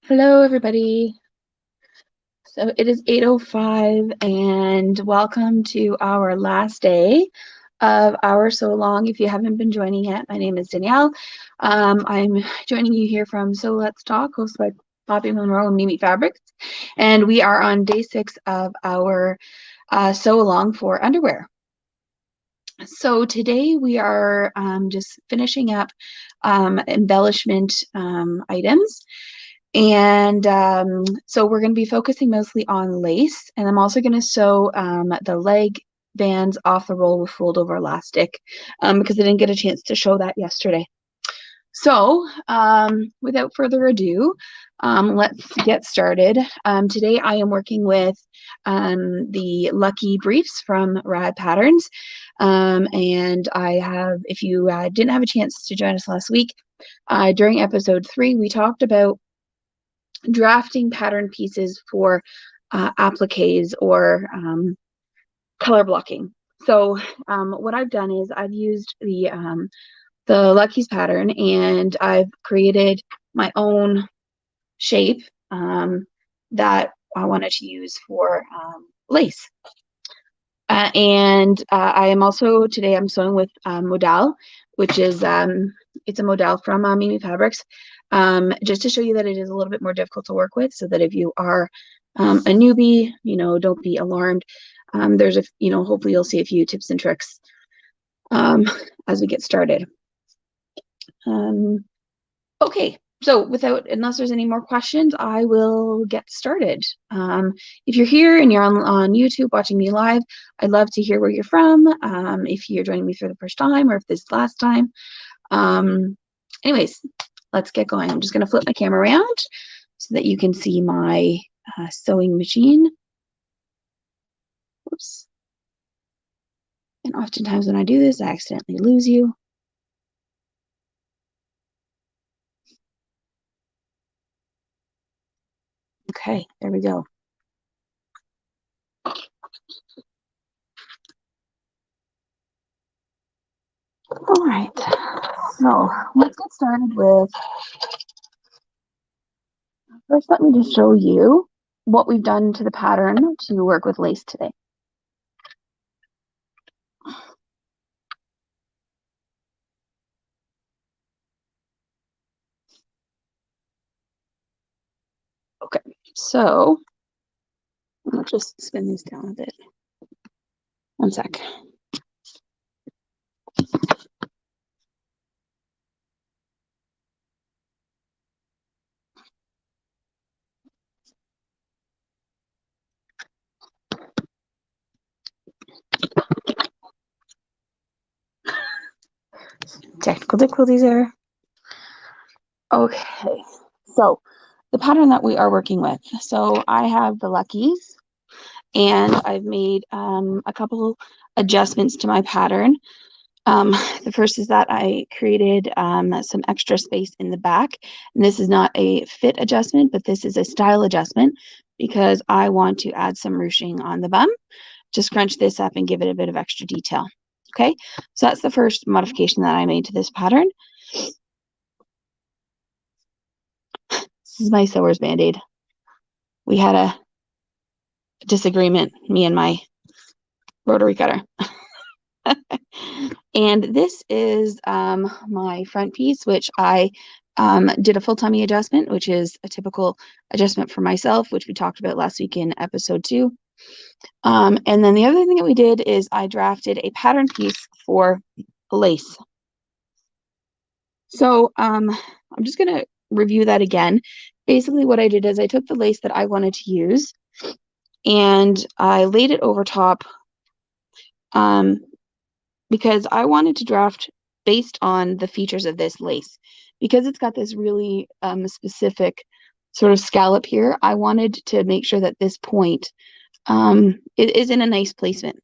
Hello, everybody. So it is 8:05 and welcome to our last day of our So Long. If you haven't been joining yet, my name is Danielle. I'm joining you here from So Let's Talk, hosted by Poppy Monroe and Mimi Fabrics. And we are on day 6 of our Sew Along for underwear. So today we are just finishing up embellishment items. And so we're going to be focusing mostly on lace, and I'm also going to sew the leg bands off the roll with fold over elastic because I didn't get a chance to show that yesterday. So without further ado, let's get started. Today I am working with the Lucky Briefs from Rad Patterns. And I have, if you didn't have a chance to join us last week, during episode 3, we talked about drafting pattern pieces for appliques or color blocking. So what I've done is I've used the Lucky's pattern, and I've created my own shape that I wanted to use for lace. And I am also, today I'm sewing with Modal, which is, it's a Modal from Mimi Fabrics, just to show you that it is a little bit more difficult to work with, so that if you are a newbie, don't be alarmed. There's hopefully you'll see a few tips and tricks as we get started. Okay. So unless there's any more questions, I will get started. If you're here and you're on YouTube watching me live, I'd love to hear where you're from. If you're joining me for the first time or if this is the last time. Anyways, let's get going. I'm just going to flip my camera around so that you can see my sewing machine. Oops. And oftentimes when I do this, I accidentally lose you. Okay, there we go. All right, so let's get started with, first let me just show you what we've done to the pattern to work with lace today. Okay, so I'll just spin this down a bit. One sec. Technical difficulties there. Okay, so the pattern that we are working with. So I have the Luckies, and I've made a couple adjustments to my pattern. The first is that I created some extra space in the back. And this is not a fit adjustment, but this is a style adjustment because I want to add some ruching on the bum to scrunch this up and give it a bit of extra detail. Okay, so that's the first modification that I made to this pattern. This is my sewer's Band-Aid. We had a disagreement, me and my rotary cutter. And this is my front piece, which I did a full tummy adjustment, which is a typical adjustment for myself, which we talked about last week in episode 2. And then the other thing that we did is I drafted a pattern piece for lace. So I'm just going to review that again. Basically what I did is I took the lace that I wanted to use and I laid it over top because I wanted to draft based on the features of this lace. Because it's got this really specific sort of scallop here, I wanted to make sure that this point it is in a nice placement.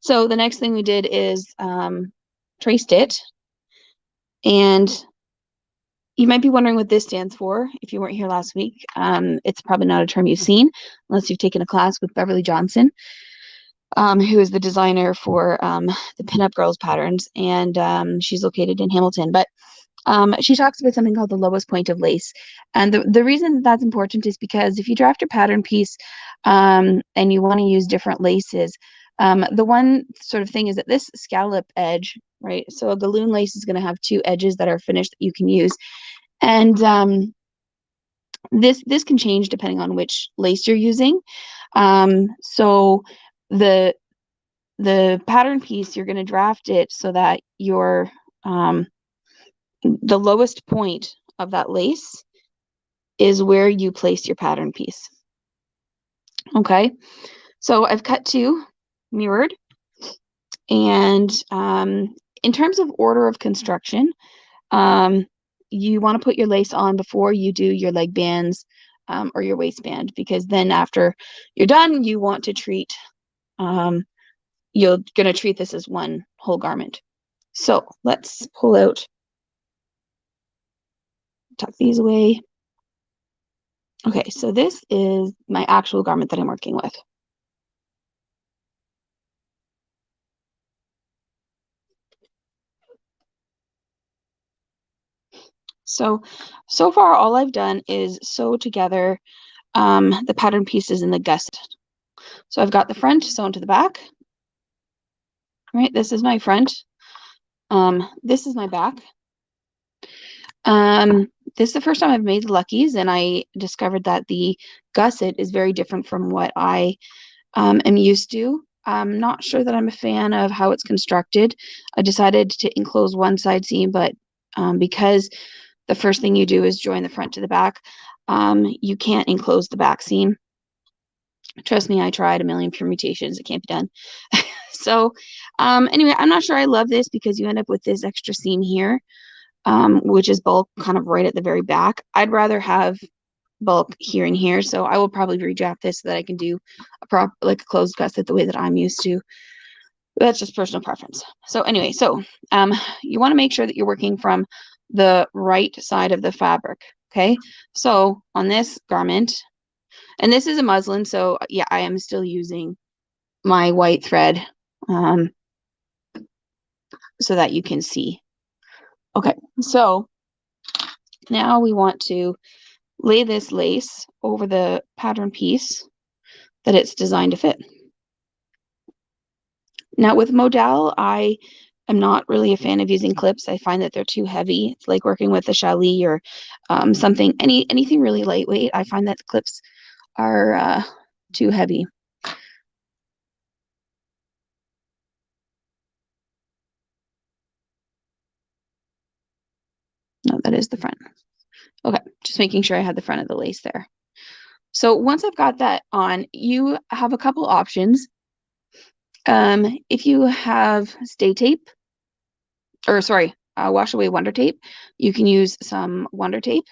So the next thing we did is traced it. And you might be wondering what this stands for if you weren't here last week. It's probably not a term you've seen unless you've taken a class with Beverly Johnson, who is the designer for the Pinup Girls patterns, and she's located in Hamilton. But she talks about something called the lowest point of lace. And the reason that's important is because if you draft your pattern piece and you want to use different laces, the one sort of thing is that this scallop edge, right? So a galloon lace is going to have two edges that are finished that you can use. And this can change depending on which lace you're using. So the pattern piece, you're going to draft it so that your the lowest point of that lace is where you place your pattern piece. Okay, so I've cut two mirrored, and in terms of order of construction, you want to put your lace on before you do your leg bands or your waistband, because then after you're done, you want to treat you're going to treat this as one whole garment. So let's pull out, tuck these away. Okay, so this is my actual garment that I'm working with. So far all I've done is sew together the pattern pieces in the gusset. So I've got the front sewn to the back. Right, this is my front. This is my back. This is the first time I've made the Luckies, and I discovered that the gusset is very different from what I am used to. I'm not sure that I'm a fan of how it's constructed. I decided to enclose one side seam, but because the first thing you do is join the front to the back, you can't enclose the back seam. Trust me, I tried a million permutations. It can't be done. So anyway, I'm not sure I love this because you end up with this extra seam here, which is bulk kind of right at the very back. I'd rather have bulk here and here, so I will probably redraft this so that I can do a closed gusset the way that I'm used to. That's just personal preference. So anyway, so you want to make sure that you're working from the right side of the fabric. Okay, so on this garment, and this is a muslin, so yeah, I am still using my white thread so that you can see. Okay, so now we want to lay this lace over the pattern piece that it's designed to fit. Now with modal, I am not really a fan of using clips. I find that they're too heavy. It's like working with a challis or anything really lightweight. I find that the clips are too heavy. No, that is the front. Okay, just making sure I had the front of the lace there. So once I've got that on, you have a couple options. If you have stay tape, or sorry, wash away Wonder Tape, you can use some Wonder Tape.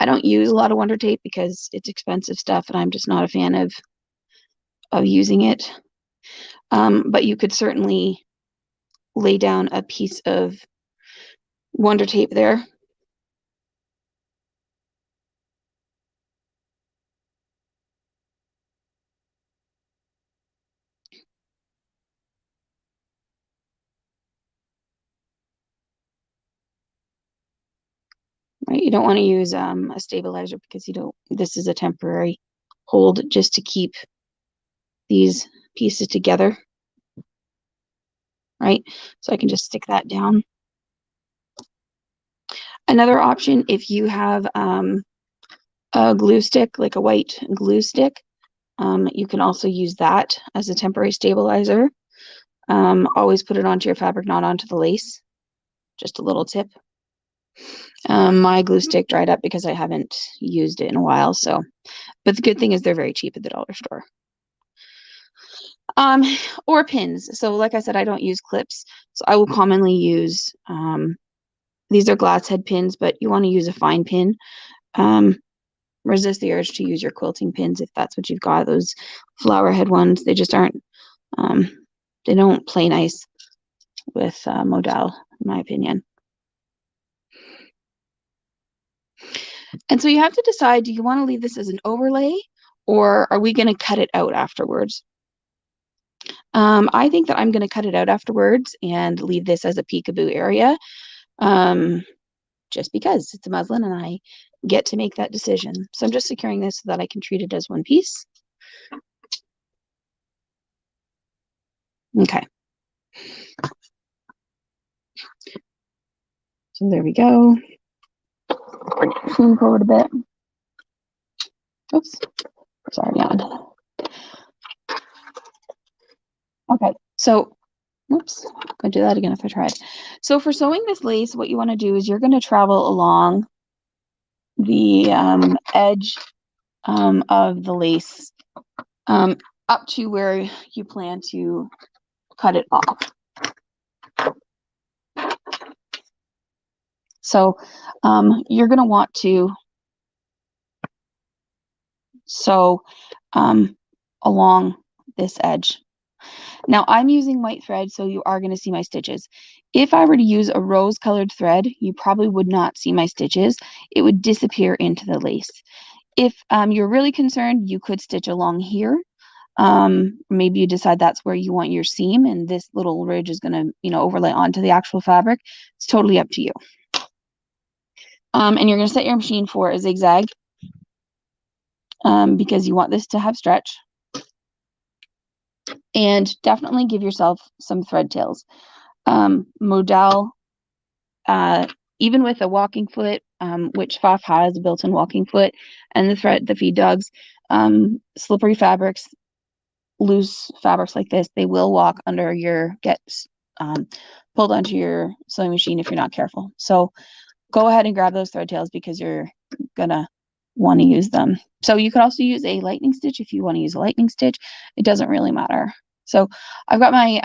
I don't use a lot of Wonder Tape because it's expensive stuff and I'm just not a fan of using it. But you could certainly lay down a piece of Wonder Tape there. Right, you don't want to use a stabilizer because you don't. This is a temporary hold just to keep these pieces together. Right, so I can just stick that down. Another option, if you have a glue stick, like a white glue stick, you can also use that as a temporary stabilizer. Always put it onto your fabric, not onto the lace. Just a little tip. My glue stick dried up because I haven't used it in a while. So, but the good thing is they're very cheap at the dollar store. Or pins. So like I said, I don't use clips. So I will commonly use, these are glass head pins, but you want to use a fine pin. Resist the urge to use your quilting pins if that's what you've got. Those flower head ones, they just aren't, they don't play nice with modal, in my opinion. And so you have to decide, do you want to leave this as an overlay or are we going to cut it out afterwards? I think that I'm going to cut it out afterwards and leave this as a peekaboo area. just because it's a muslin and I get to make that decision. So I'm just securing this so that I can treat it as one piece. Okay. So there we go. Bring the machine forward a bit. Oops. Sorry, on. Okay. So, oops. Gonna do that again if I tried. So for sewing this lace, what you want to do is you're going to travel along the edge of the lace up to where you plan to cut it off. So you're going to want to sew along this edge. Now I'm using white thread, so you are going to see my stitches. If I were to use a rose colored thread, you probably would not see my stitches. It would disappear into the lace. If you're really concerned, you could stitch along here. Maybe you decide that's where you want your seam and this little ridge is going to, overlay onto the actual fabric. It's totally up to you. And you're going to set your machine for a zigzag because you want this to have stretch. And definitely give yourself some thread tails. Modal, even with a walking foot, which Pfaff has a built-in walking foot, and the feed dogs, slippery fabrics, loose fabrics like this, they will walk under get pulled onto your sewing machine if you're not careful. So go ahead and grab those thread tails because you're gonna want to use them. So you could also use a lightning stitch if you want to use a lightning stitch. It doesn't really matter. So I've got my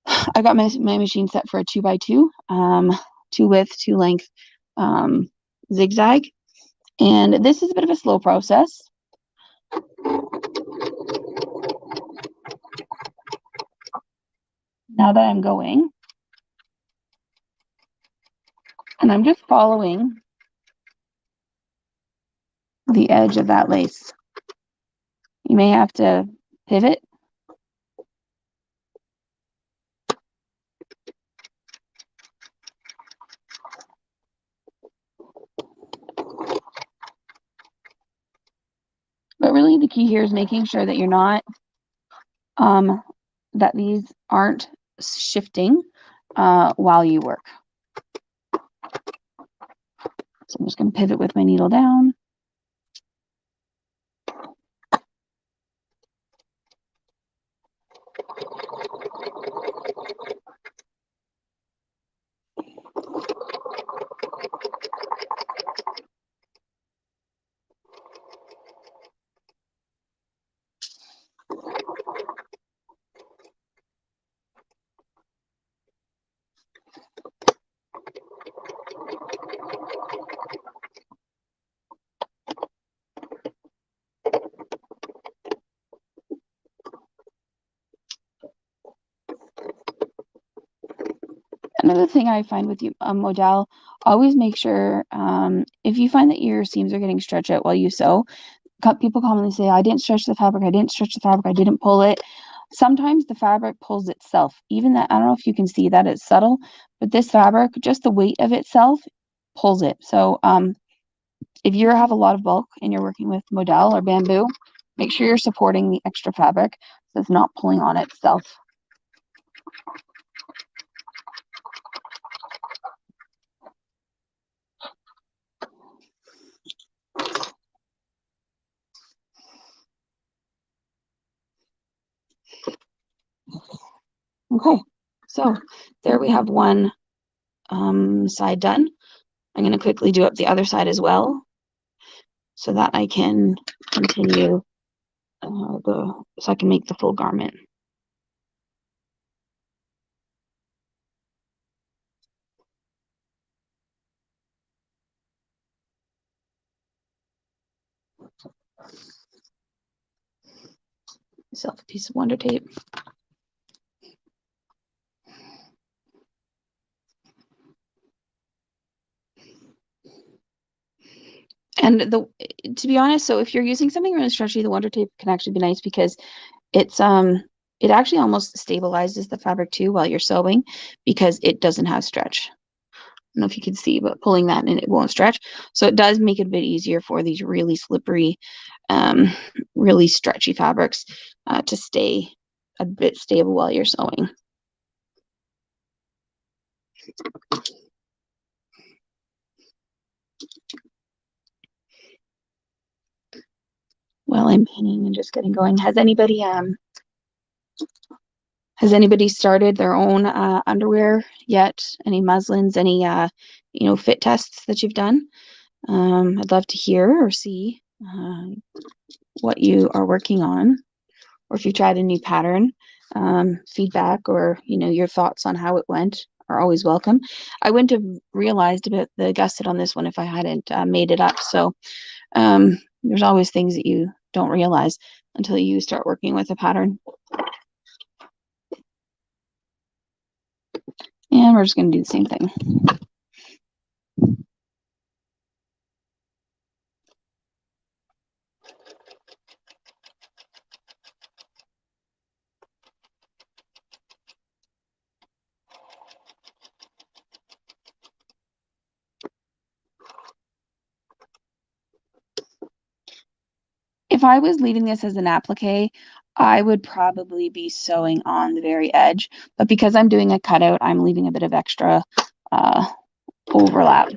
my machine set for a 2x2, 2 width, 2 length zigzag. And this is a bit of a slow process. Now that I'm going, and I'm just following the edge of that lace. You may have to pivot. But really the key here is making sure that you're not, that these aren't shifting while you work. So I'm just going to pivot with my needle down. Another thing I find with you, Modal, always make sure if you find that your seams are getting stretched out while you sew, people commonly say, I didn't stretch the fabric, I didn't stretch the fabric, I didn't pull it. Sometimes the fabric pulls itself. Even that, I don't know if you can see that, it's subtle, but this fabric, just the weight of itself pulls it. So if you have a lot of bulk and you're working with Modal or bamboo, make sure you're supporting the extra fabric so it's not pulling on itself. Okay, so there we have one side done. I'm going to quickly do up the other side as well so that I can continue so I can make the full garment. Myself a piece of Wonder Tape. And to be honest, so if you're using something really stretchy, the Wonder Tape can actually be nice because it's it actually almost stabilizes the fabric too while you're sewing because it doesn't have stretch. I don't know if you can see, but pulling that in, it won't stretch. So it does make it a bit easier for these really slippery, um, really stretchy fabrics to stay a bit stable while you're sewing. While I'm pinning and just getting going, has anybody started their own underwear yet? Any muslins, any fit tests that you've done? I'd love to hear or see what you are working on, or if you tried a new pattern. Feedback or your thoughts on how it went are always welcome. I wouldn't have realized about the gusset on this one if I hadn't made it up. So there's always things that you don't realize until you start working with a pattern. And we're just going to do the same thing. If I was leaving this as an applique, I would probably be sewing on the very edge. But because I'm doing a cutout, I'm leaving a bit of extra overlap.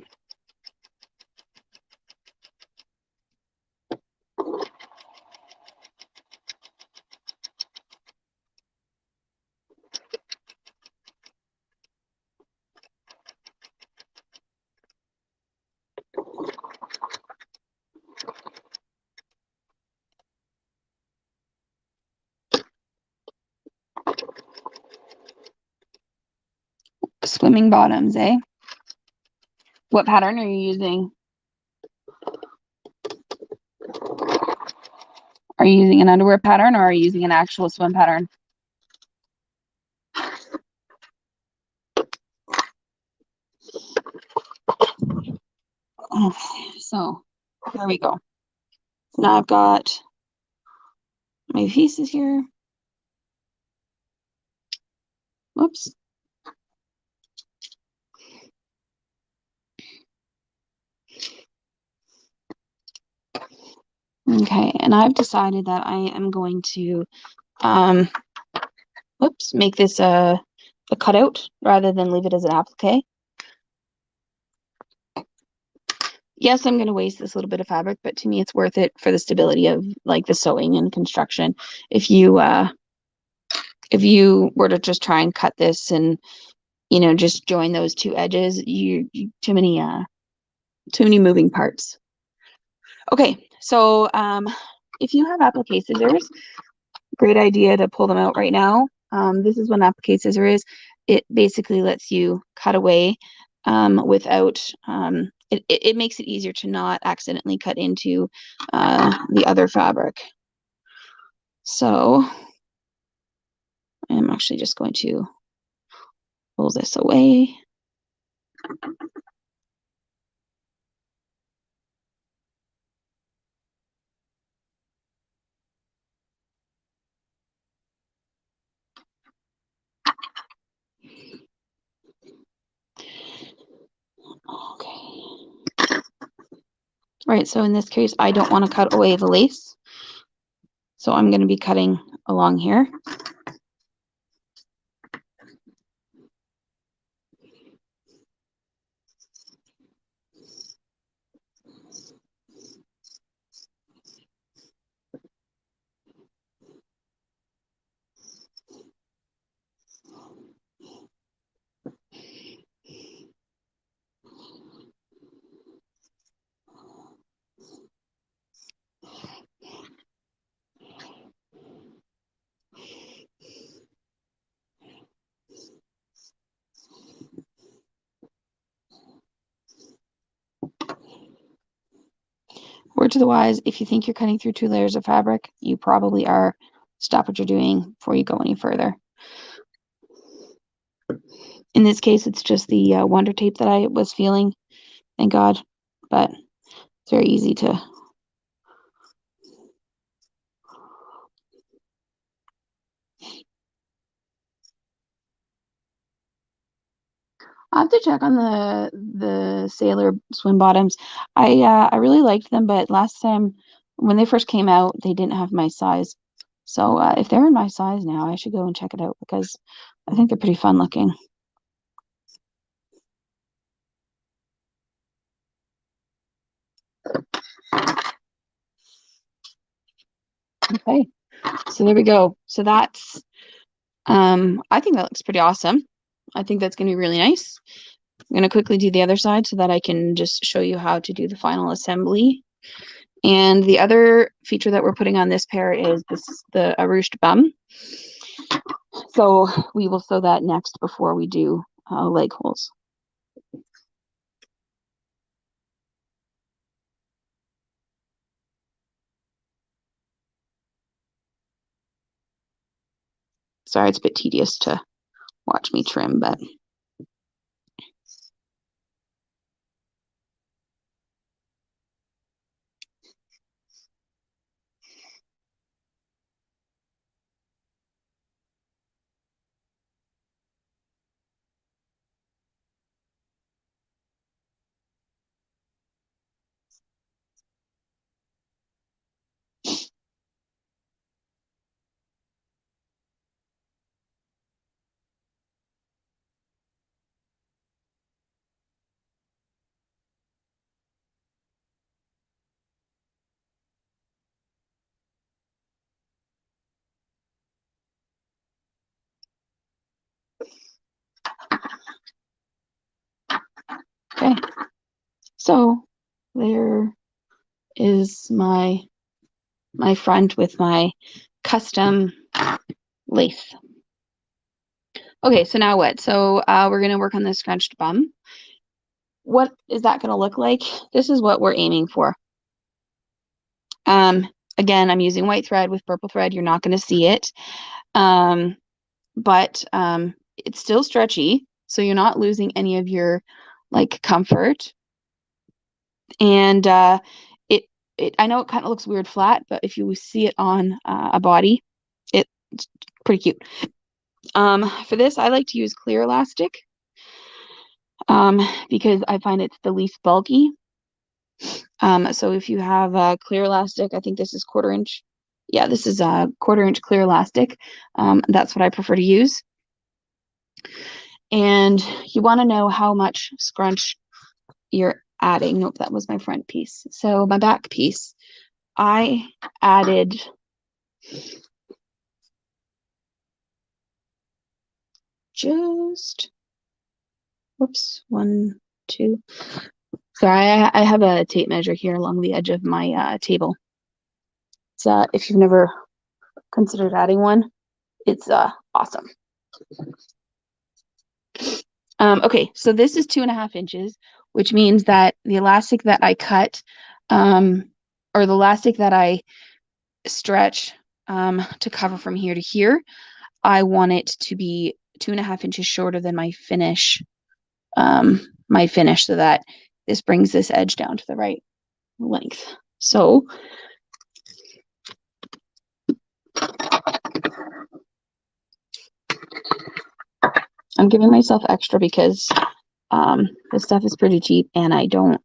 Swimming bottoms, eh? What pattern are you using? Are you using an underwear pattern or are you using an actual swim pattern? So there we go. So now I've got my pieces here. Whoops. Okay, and I've decided that I am going to make this a cutout rather than leave it as an applique. Yes, I'm going to waste this little bit of fabric, but to me it's worth it for the stability of like the sewing and construction. If you were to just try and cut this and just join those two edges, you too many moving parts. Okay, so if you have applique scissors, great idea to pull them out right now. This is what an applique scissor is. It basically lets you cut away without, it makes it easier to not accidentally cut into the other fabric. So I'm actually just going to pull this away. Okay. Right, so in this case, I don't want to cut away the lace. So I'm going to be cutting along here. Word to the wise, if you think you're cutting through 2 layers of fabric, you probably are. Stop what you're doing before you go any further. In this case, it's just the Wonder Tape that I was feeling, thank God, but it's very easy to I have to check on the Sailor swim bottoms. I really liked them, but last time when they first came out, they didn't have my size. So if they're in my size now, I should go and check it out because I think they're pretty fun looking. Okay, so there we go. So that's I think that looks pretty awesome. I think that's gonna be really nice. I'm gonna quickly do the other side so that I can just show you how to do the final assembly. And the other feature that we're putting on this pair is the ruched bum. So we will sew that next before we do leg holes. Sorry, it's a bit tedious to watch me trim, but okay. So there is my front with my custom lace. Okay, so now what? So we're gonna work on the scrunched bum. What is that gonna look like? This is what we're aiming for. Um, again, I'm using white thread with purple thread. You're not gonna see it. But it's still stretchy, so you're not losing any of your like comfort. And it I know it kind of looks weird flat, but if you see it on a body, it's pretty cute. For this, I like to use clear elastic because I find it's the least bulky. So if you have clear elastic, I think this is 1/4 inch. Yeah, this is a 1/4 inch clear elastic. That's what I prefer to use. And you want to know how much scrunch you're adding. Nope, that was my front piece. So my back piece, I added just, whoops, 1, 2. Sorry, I have a tape measure here along the edge of my table. So if you've never considered adding one, it's awesome. Okay, so this is 2.5 inches, which means that the elastic that I cut, or the elastic that I stretch to cover from here to here, I want it to be 2.5 inches shorter than my finish, so that this brings this edge down to the right length. So I'm giving myself extra because this stuff is pretty cheap and I don't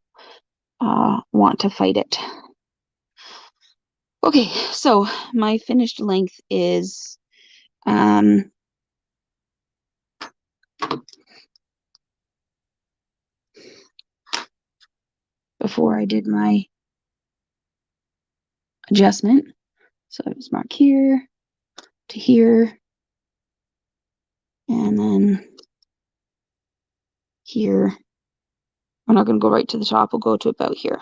want to fight it. Okay, so my finished length is before I did my adjustment. So I just mark here to here, and then here. I'm not going to go right to the top. We'll go to about here.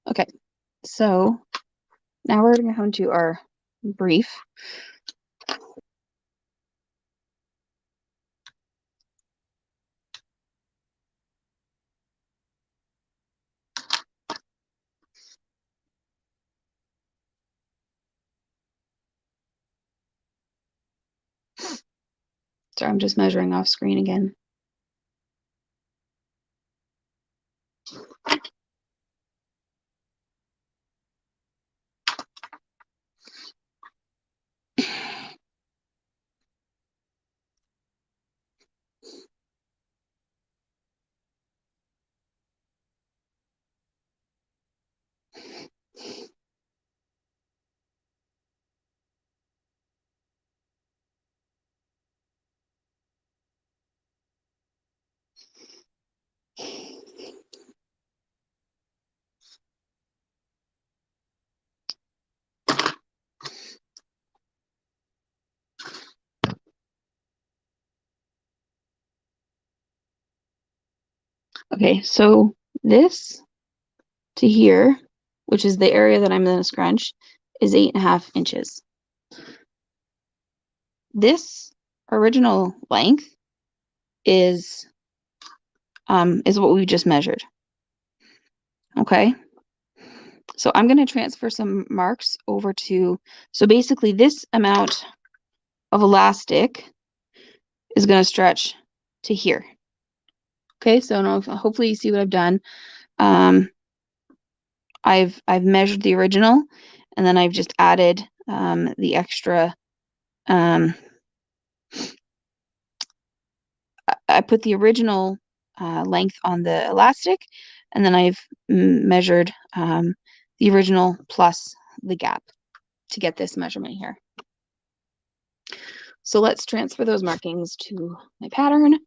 Okay, so now we're going to come to our brief. Sorry, I'm just measuring off screen again. Okay, so this to here, which is the area that I'm going to scrunch, is 8.5 inches. This original length is what we just measured. Okay, so I'm going to transfer some marks over to, so basically this amount of elastic is going to stretch to here. Okay, so now hopefully you see what I've done. I've measured the original, and then I've just added the extra. I put the original length on the elastic, and then I've measured the original plus the gap to get this measurement here. So let's transfer those markings to my pattern.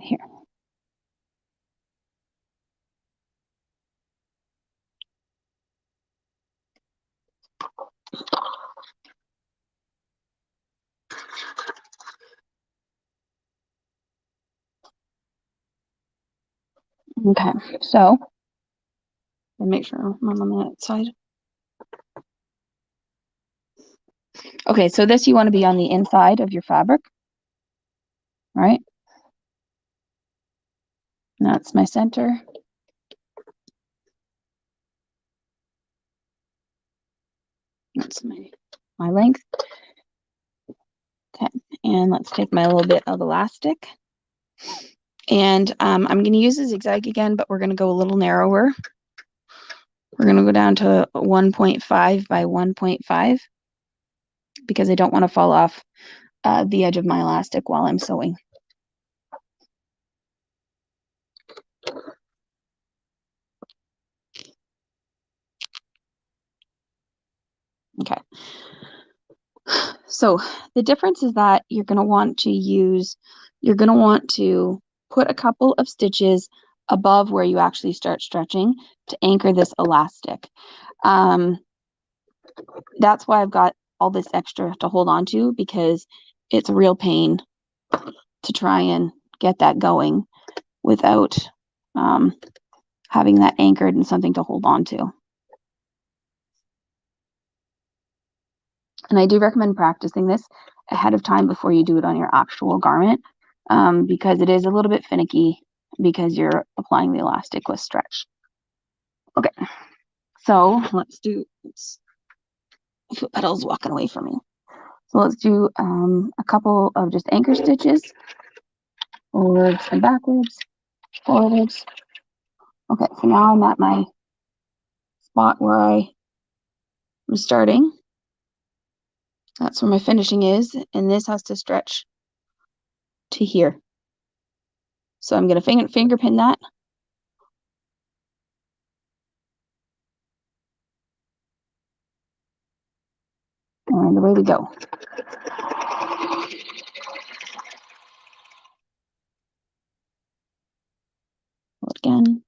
Here. Okay, so make sure I'm on that side. Okay, so this you want to be on the inside of your fabric, right? And that's my center. That's my length. Okay, and let's take my little bit of elastic. And I'm going to use a zigzag again, but we're going to go a little narrower. We're going to go down to 1.5 by 1.5 because I don't want to fall off the edge of my elastic while I'm sewing. Okay. So the difference is that you're going to want to put a couple of stitches above where you actually start stretching to anchor this elastic. That's why I've got all this extra to hold on to, because it's a real pain to try and get that going without having that anchored and something to hold on to. And I do recommend practicing this ahead of time before you do it on your actual garment, because it is a little bit finicky because you're applying the elastic with stretch. Okay, so let's do, foot pedal's walking away from me. So let's do a couple of just anchor stitches, forwards and backwards, forwards. Okay, so now I'm at my spot where I am starting. That's where my finishing is, and this has to stretch to here. So I'm going to finger pin that. And away we go. Again.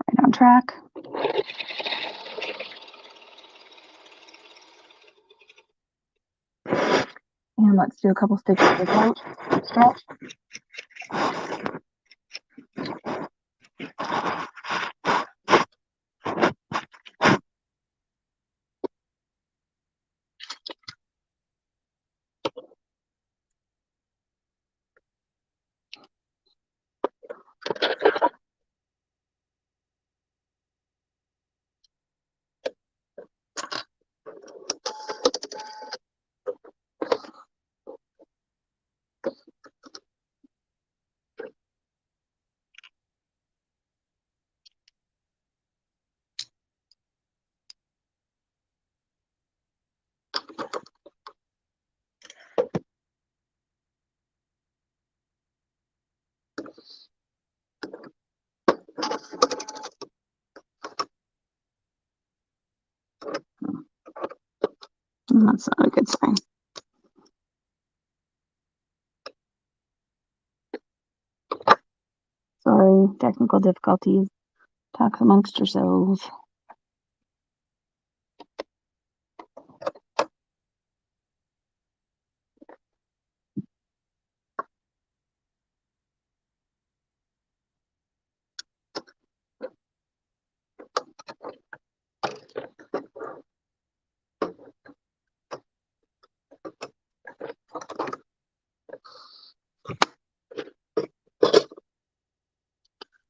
Right on track. And let's do a couple stitches without stretch. That's not a good sign. Sorry, technical difficulties. Talk amongst yourselves.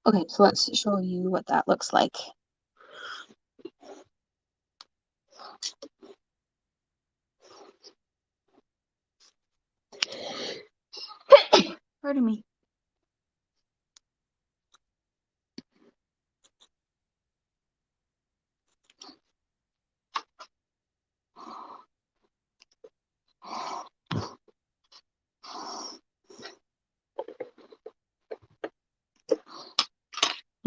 Okay, so let's show you what that looks like. Pardon me.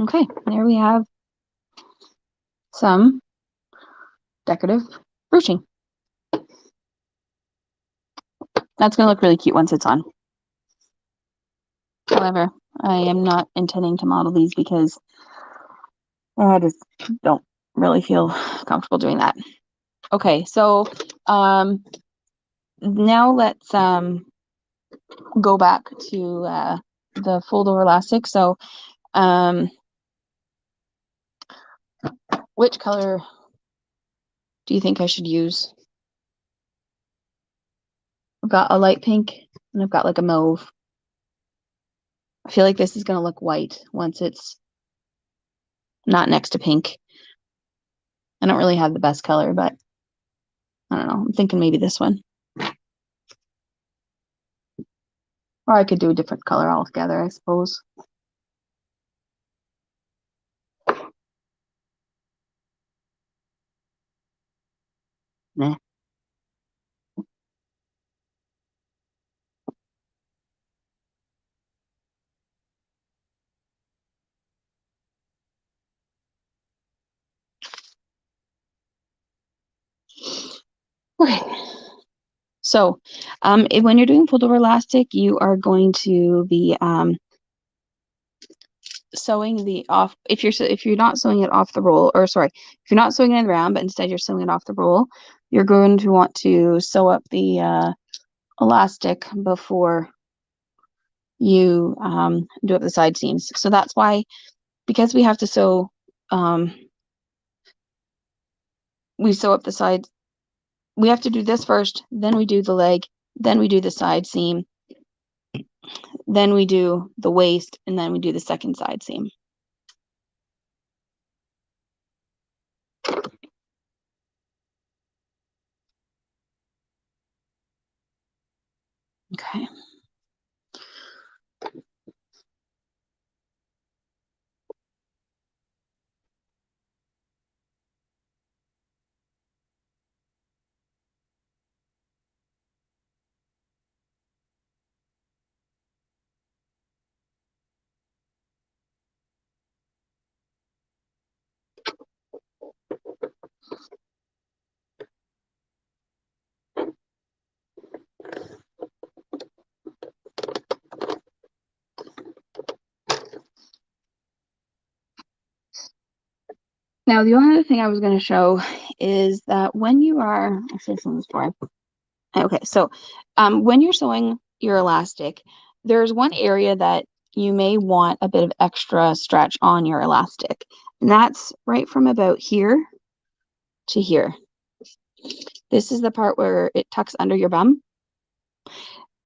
Okay, there we have some decorative ruching. That's going to look really cute once it's on. However, I am not intending to model these because I just don't really feel comfortable doing that. Okay, so now let's go back to the fold over elastic. So which color do you think I should use? I've got a light pink and I've got like a mauve. I feel like this is going to look white once it's not next to pink. I don't really have the best color, but I don't know. I'm thinking maybe this one. Or I could do a different color altogether, I suppose. Nah. Okay. So when you're doing fold over elastic, you are going to be sewing the off. If you're not sewing it off the roll, or sorry, if you're not sewing it around, but instead you're sewing it off the roll, you're going to want to sew up the elastic before you do up the side seams. So that's why, because we have to sew, we sew up the sides. We have to do this first, then we do the leg, then we do the side seam, then we do the waist, and then we do the second side seam. Okay. Now, the only other thing I was going to show is that when you are, I said this before. Okay, so when you're sewing your elastic, there's one area that you may want a bit of extra stretch on your elastic, and that's right from about here to here. This is the part where it tucks under your bum,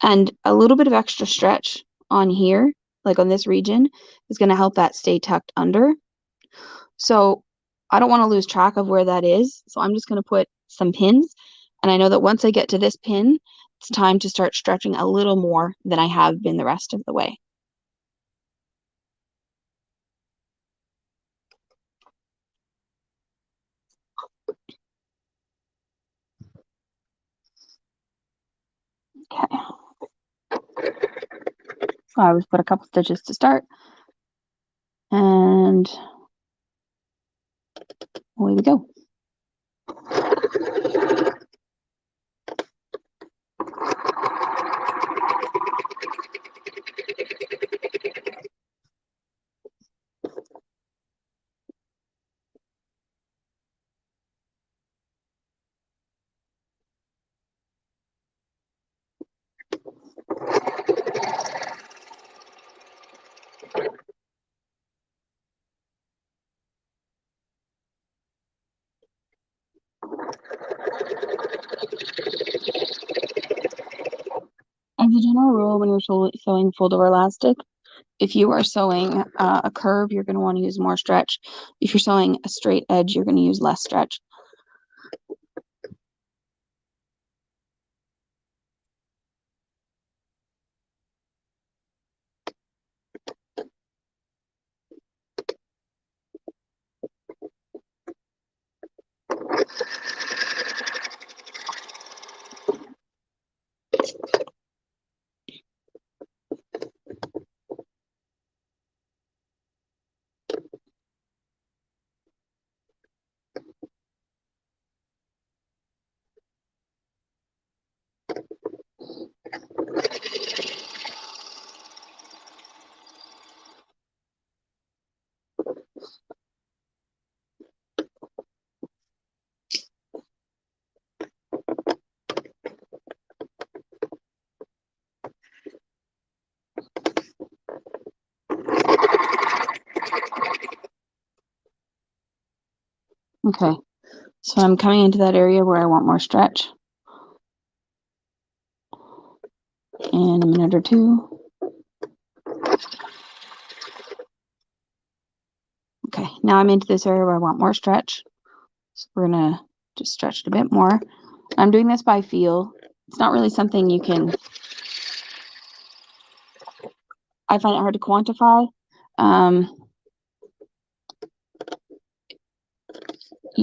and a little bit of extra stretch on here, like on this region, is going to help that stay tucked under. So I don't want to lose track of where that is, so I'm just going to put some pins, and I know that once I get to this pin, it's time to start stretching a little more than I have been the rest of the way. Okay. So I always put a couple stitches to start, and away we go. a general rule, when you're sewing fold over elastic, if you are sewing a curve, you're going to want to use more stretch. If you're sewing a straight edge, you're going to use less stretch. Okay, so I'm coming into that area where I want more stretch in a minute or two. Okay, now I'm into this area where I want more stretch. So we're gonna just stretch it a bit more. I'm doing this by feel. It's not really something you can, I find it hard to quantify.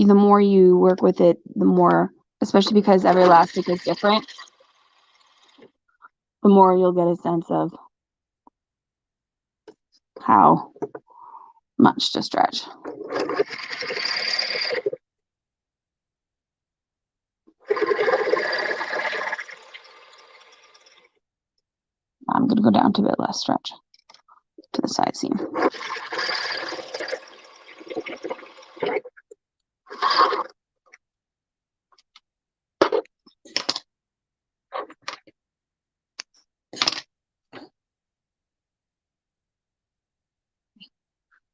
The more you work with it, the more, especially because every elastic is different, the more you'll get a sense of how much to stretch. I'm going to go down to a bit less stretch to the side seam.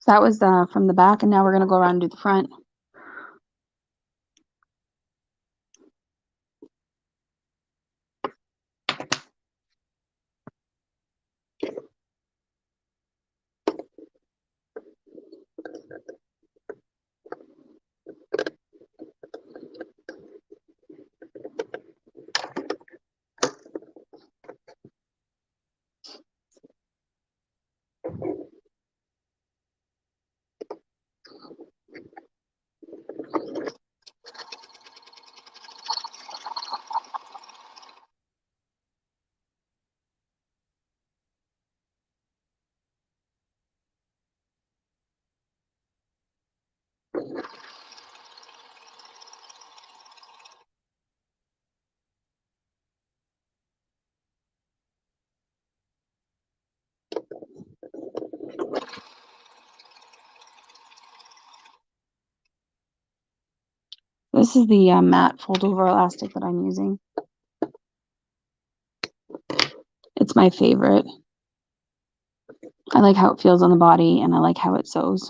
So that was from the back, and now we're going to go around and do the front. This is the matte fold over elastic that I'm using. It's my favorite. I like how it feels on the body, and I like how it sews.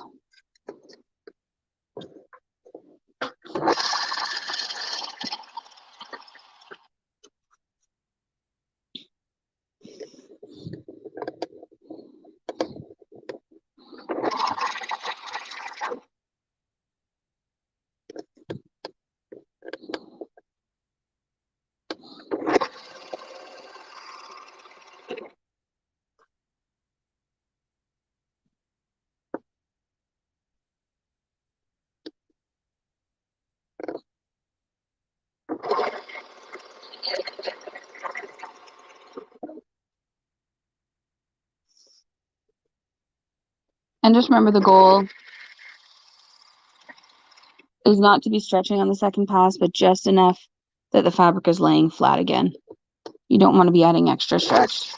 And just remember, the goal is not to be stretching on the second pass, but just enough that the fabric is laying flat again. You don't want to be adding extra stretch.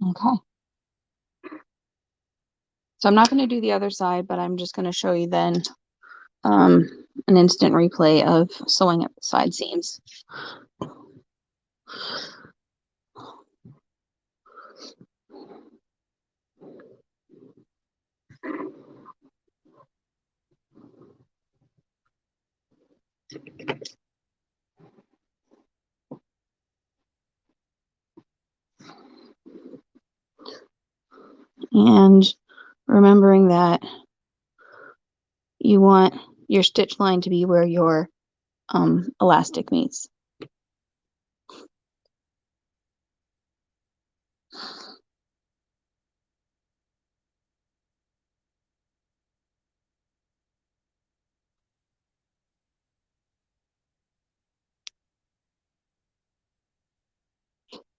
Okay. So I'm not going to do the other side, but I'm just going to show you then an instant replay of sewing up the side seams. And remembering that you want your stitch line to be where your elastic meets.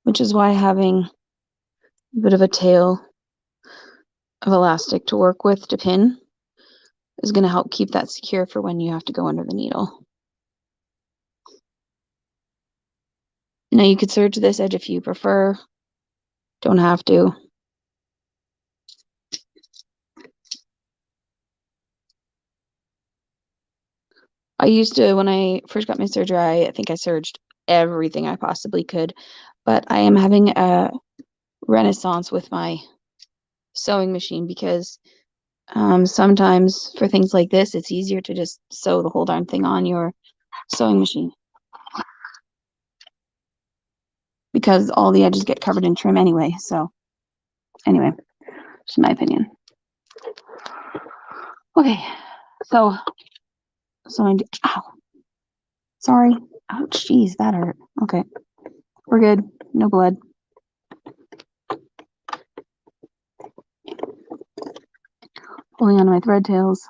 Which is why having a bit of a tail of elastic to work with to pin is going to help keep that secure for when you have to go under the needle. Now you could serge this edge if you prefer. Don't have to. I used to, when I first got my surgery, I think I serged everything I possibly could, but I am having a renaissance with my sewing machine because sometimes for things like this, it's easier to just sew the whole darn thing on your sewing machine because all the edges get covered in trim anyway. So anyway, just my opinion. Okay, so ow, sorry. Ouch, geez, that hurt. Okay, we're good. No blood. Pulling on my thread tails.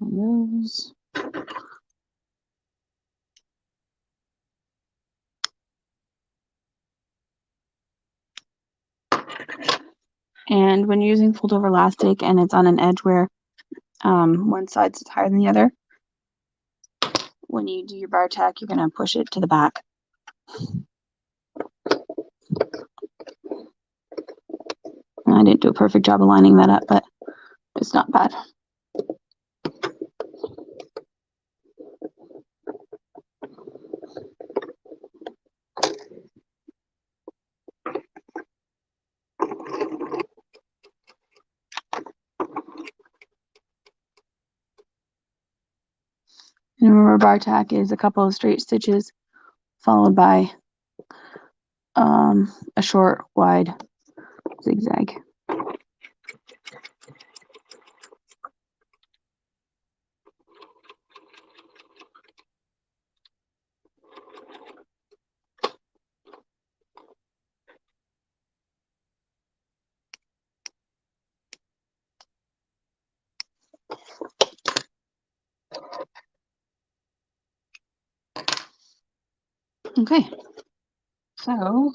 Those. And when you're using fold over elastic and it's on an edge where one side sits higher than the other, when you do your bar tack, you're going to push it to the back. I didn't do a perfect job of lining that up, but it's not bad. And remember, bar tack is a couple of straight stitches followed by a short, wide zigzag. Okay, so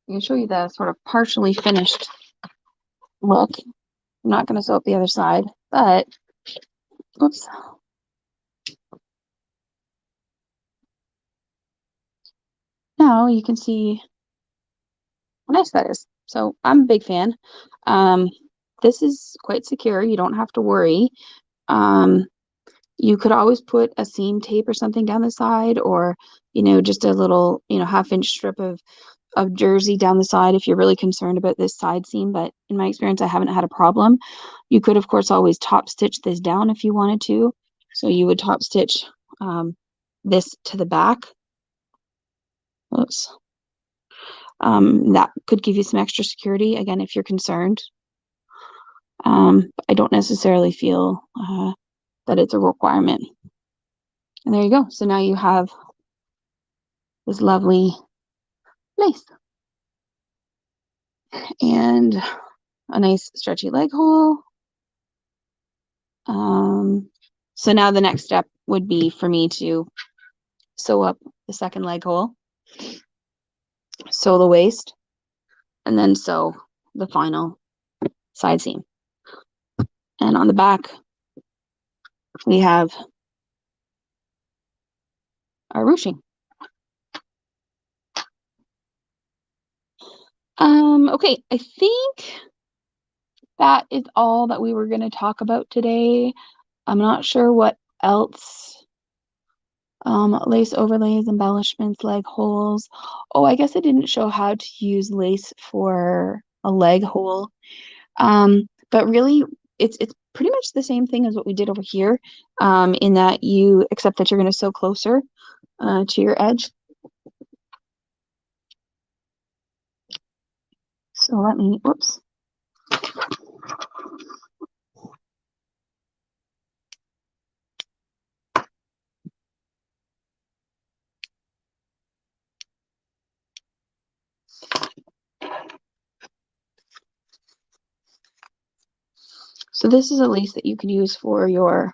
I can show you the sort of partially finished look. I'm not going to sew up the other side, but oops. Now you can see how nice that is. So I'm a big fan. This is quite secure. You don't have to worry. You could always put a seam tape or something down the side, or just a little half-inch strip of jersey down the side if you're really concerned about this side seam. But in my experience, I haven't had a problem. You could of course always top stitch this down if you wanted to. So you would top stitch this to the back. Oops. That could give you some extra security again if you're concerned. I don't necessarily feel that it's a requirement. And there you go. So now you have this lovely lace and a nice stretchy leg hole. So now the next step would be for me to sew up the second leg hole, sew the waist, and then sew the final side seam. And on the back, we have our ruching. Okay, I think that is all that we were going to talk about today. I'm not sure what else. Lace overlays, embellishments, leg holes. Oh, I guess I didn't show how to use lace for a leg hole. But really, it's pretty much the same thing as what we did over here, in that except that you're going to sew closer to your edge. So let me, whoops. So this is a lace that you could use for your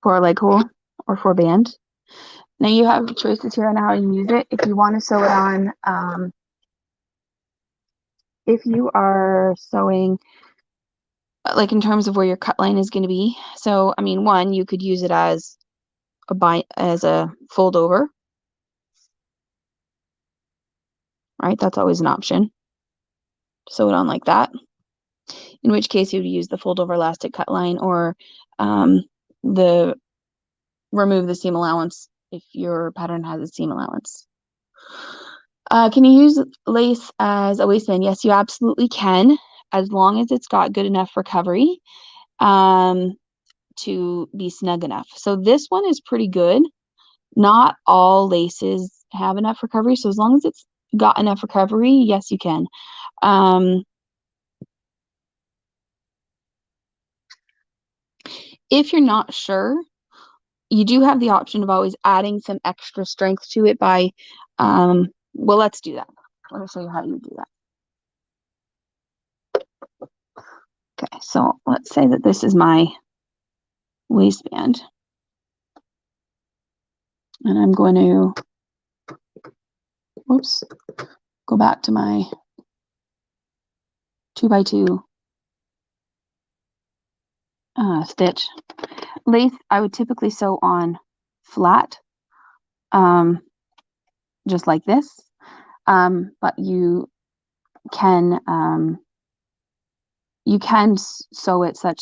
for a leg hole or for a band. Now you have choices here on how to use it. If you want to sew it on, if you are sewing like in terms of where your cut line is going to be. So, I mean, one, you could use it as a fold over, right? That's always an option. Sew it on like that. In which case you would use the fold over elastic cut line, or the remove the seam allowance if your pattern has a seam allowance. Can you use lace as a waistband? Yes, you absolutely can, as long as it's got good enough recovery to be snug enough. So this one is pretty good. Not all laces have enough recovery, so as long as it's got enough recovery, yes, you can. If you're not sure, you do have the option of always adding some extra strength to it by, well, let's do that. Let me show you how you do that. Okay, so let's say that this is my waistband. And I'm going to, whoops, go back to my 2x2 stitch. Lace, I would typically sew on flat, just like this. But you can sew it such.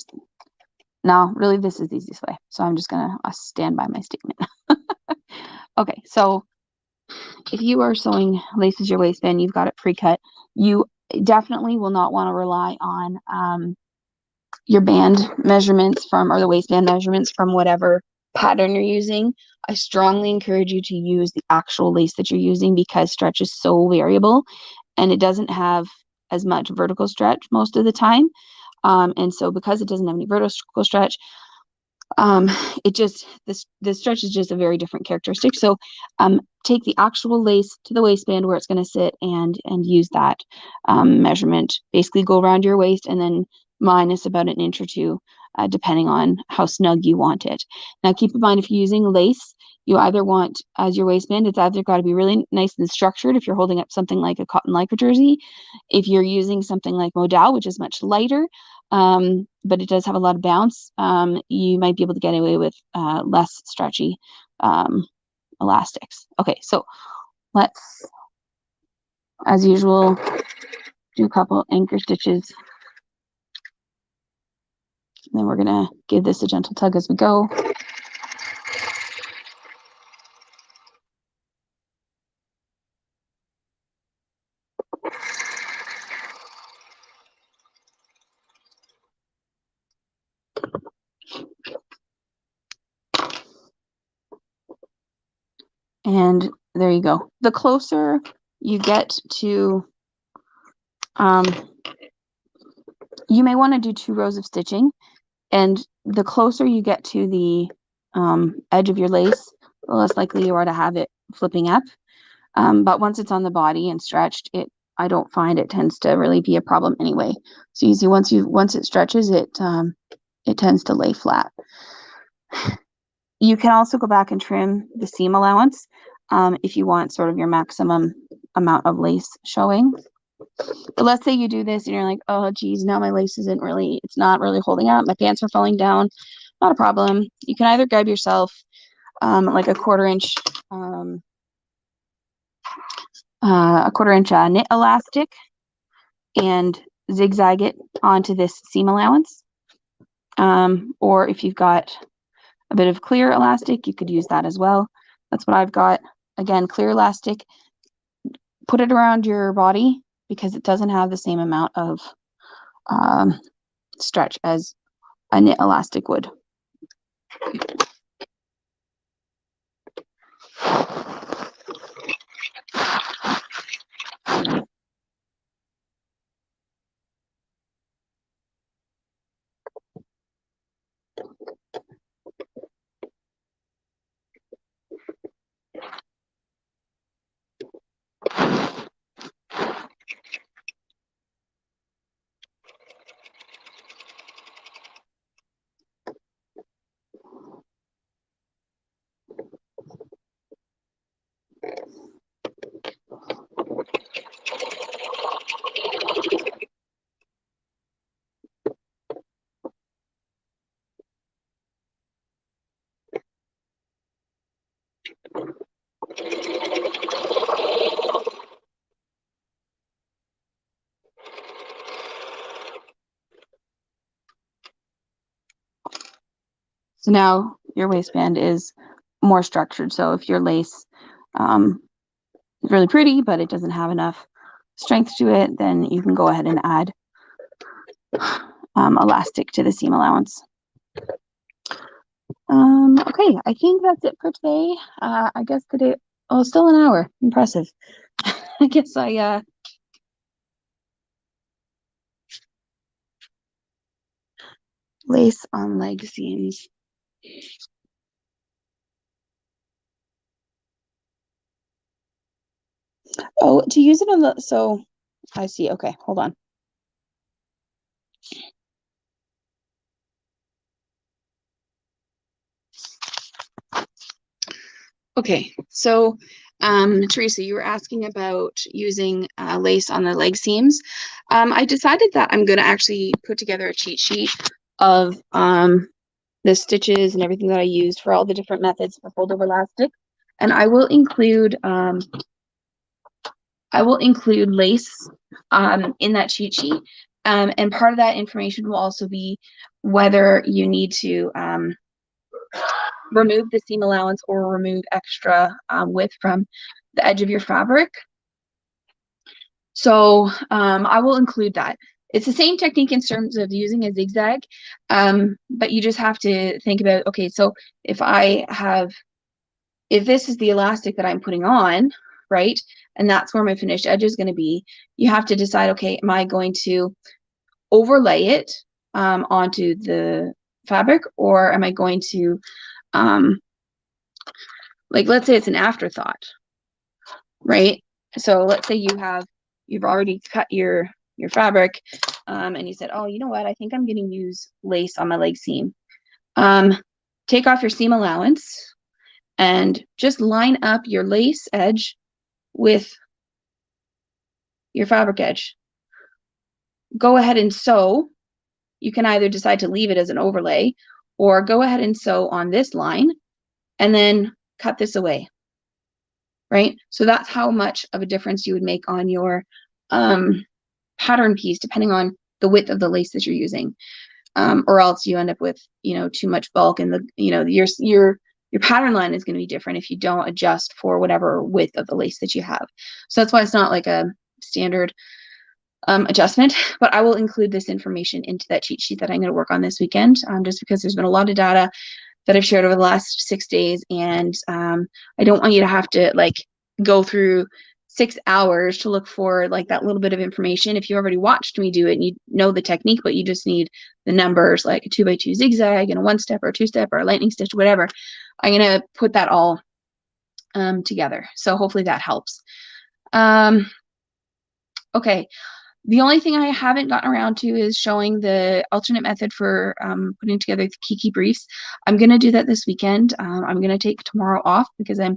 No, really, this is the easiest way. So I'm just gonna stand by my statement. Okay, so if you are sewing lace as your waistband, you've got it pre-cut. You definitely will not want to rely on your band measurements or the waistband measurements from whatever pattern you're using. I strongly encourage you to use the actual lace that you're using, because stretch is so variable and it doesn't have as much vertical stretch most of the time. And so because it doesn't have any vertical stretch, the stretch is just a very different characteristic. So take the actual lace to the waistband where it's going to sit and use that measurement. Basically go around your waist and then minus about an inch or two, depending on how snug you want it. Now keep in mind, if you're using lace, you either want as your waistband, it's either got to be really nice and structured if you're holding up something like a cotton lycra jersey. If you're using something like modal, which is much lighter, but it does have a lot of bounce, you might be able to get away with less stretchy elastics. Okay, so let's, as usual, do a couple anchor stitches. And then we're gonna give this a gentle tug as we go. And there you go. The closer you get to, you may want to do 2 rows of stitching. And the closer you get to the edge of your lace, the less likely you are to have it flipping up. But once it's on the body and stretched, I don't find it tends to really be a problem anyway. So you see, once it stretches, it tends to lay flat. You can also go back and trim the seam allowance if you want sort of your maximum amount of lace showing. But let's say you do this and you're like, oh geez, now my lace it's not really holding up. My pants are falling down. Not a problem. You can either grab yourself like a quarter inch knit elastic and zigzag it onto this seam allowance. Or if you've got a bit of clear elastic, you could use that as well. That's what I've got. Again, clear elastic, put it around your body because it doesn't have the same amount of stretch as a knit elastic would. So now your waistband is more structured. So if your lace is really pretty, but it doesn't have enough strength to it, then you can go ahead and add elastic to the seam allowance. Okay, I think that's it for today. I guess today, oh, still an hour. Impressive. I guess lace on leg seams. Oh, to use it on the, so I see. Okay, hold on. Okay, so Teresa, you were asking about using lace on the leg seams. I decided that I'm going to actually put together a cheat sheet of the stitches and everything that I used for all the different methods for fold over elastic, and I will include lace in that cheat sheet, and part of that information will also be whether you need to remove the seam allowance or remove extra width from the edge of your fabric. So I will include that. It's the same technique in terms of using a zigzag, but you just have to think about, okay, so if this is the elastic that I'm putting on, right, and that's where my finished edge is going to be, you have to decide, okay, am I going to overlay it onto the fabric, or am I going to like, let's say it's an afterthought, right? So let's say you've already cut your fabric, and you said, oh, you know what, I think I'm going to use lace on my leg seam. Take off your seam allowance and just line up your lace edge with your fabric edge. Go ahead and sew. You can either decide to leave it as an overlay or go ahead and sew on this line and then cut this away, right? So that's how much of a difference you would make on your pattern piece, depending on the width of the lace that you're using, or else you end up with, too much bulk, and your pattern line is going to be different if you don't adjust for whatever width of the lace that you have. So that's why it's not like a standard adjustment, but I will include this information into that cheat sheet that I'm going to work on this weekend, just because there's been a lot of data that I've shared over the last 6 days, and I don't want you to have to like go through 6 hours to look for like that little bit of information. If you already watched me do it and you know the technique, but you just need the numbers, like a 2x2 zigzag and a 1-step or a 2-step or a lightning stitch, whatever, I'm going to put that all together. So hopefully that helps. Okay. The only thing I haven't gotten around to is showing the alternate method for putting together the Kiki briefs. I'm going to do that this weekend. I'm going to take tomorrow off because I've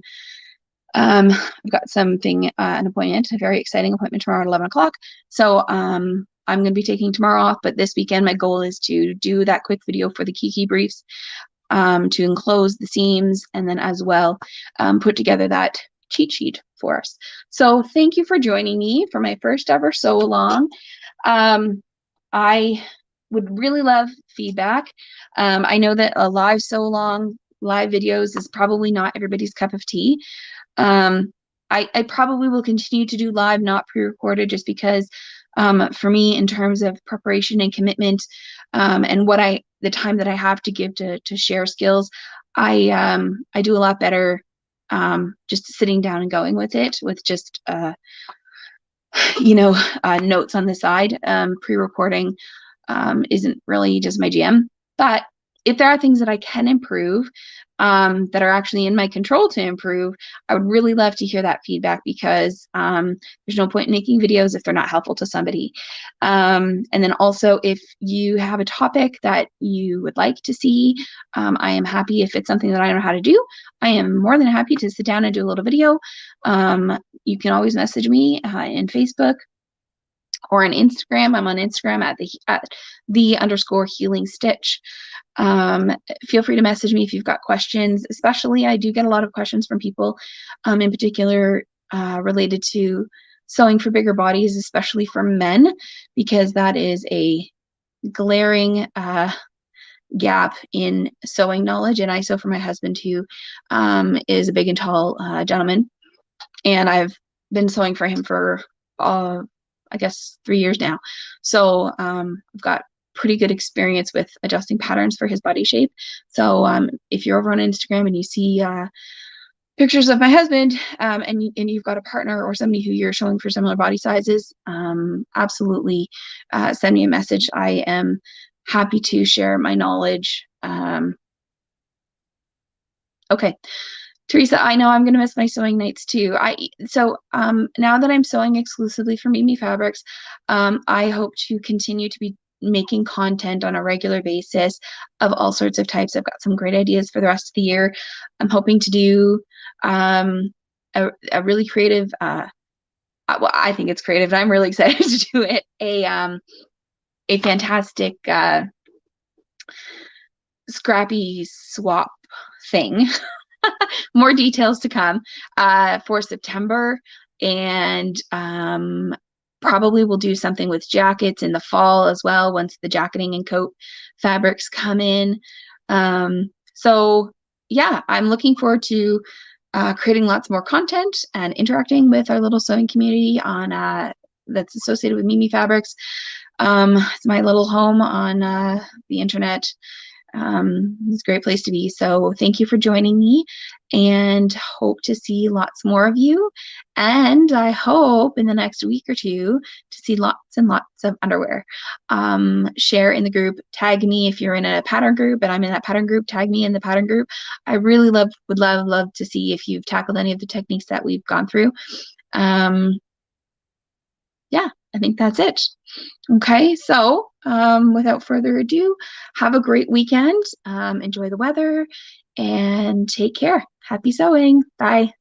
got something, an appointment, a very exciting appointment tomorrow at 11 o'clock. So I'm going to be taking tomorrow off, but this weekend my goal is to do that quick video for the Kiki briefs, to enclose the seams, and then as well put together that cheat sheet for us. So thank you for joining me for my first ever sew along. I would really love feedback. I know that a live sew along, live videos is probably not everybody's cup of tea. I probably will continue to do live, not pre-recorded, just because for me, in terms of preparation and commitment, and the time that I have to give to share skills, I do a lot better just sitting down and going with it, with just notes on the side. Pre-recording isn't really just my jam. But if there are things that I can improve, that are actually in my control to improve, I would really love to hear that feedback, because there's no point in making videos if they're not helpful to somebody. And then also, if you have a topic that you would like to see, I am happy. If it's something that I know how to do, I am more than happy to sit down and do a little video. You can always message me in Facebook or on Instagram. I'm on Instagram at the_healing stitch. Feel free to message me if you've got questions. Especially, I do get a lot of questions from people, in particular related to sewing for bigger bodies, especially for men, because that is a glaring gap in sewing knowledge. And I sew for my husband, who is a big and tall gentleman, and I've been sewing for him for I guess 3 years now. So I've got pretty good experience with adjusting patterns for his body shape. So if you're over on Instagram and you see pictures of my husband, and you've got a partner or somebody who you're showing for similar body sizes, absolutely send me a message. I am happy to share my knowledge. Okay. Teresa, I know I'm going to miss my sewing nights too. So now that I'm sewing exclusively for Mimi Fabrics, I hope to continue to be making content on a regular basis of all sorts of types. I've got some great ideas for the rest of the year. I'm hoping to do a really creative, well, I think it's creative, and I'm really excited to do it, a fantastic scrappy swap thing. More details to come for September, and probably we'll do something with jackets in the fall as well, once the jacketing and coat fabrics come in. So yeah, I'm looking forward to creating lots more content and interacting with our little sewing community on that's associated with Mimi Fabrics. It's my little home on the internet. It's a great place to be. So thank you for joining me, and hope to see lots more of you. And I hope in the next week or two to see lots and lots of underwear. Share in the group, tag me if you're in a pattern group and I'm in that pattern group, tag me in the pattern group. I really would love to see if you've tackled any of the techniques that we've gone through. Yeah, I think that's it. Okay, so without further ado, have a great weekend. Enjoy the weather and take care. Happy sewing. Bye.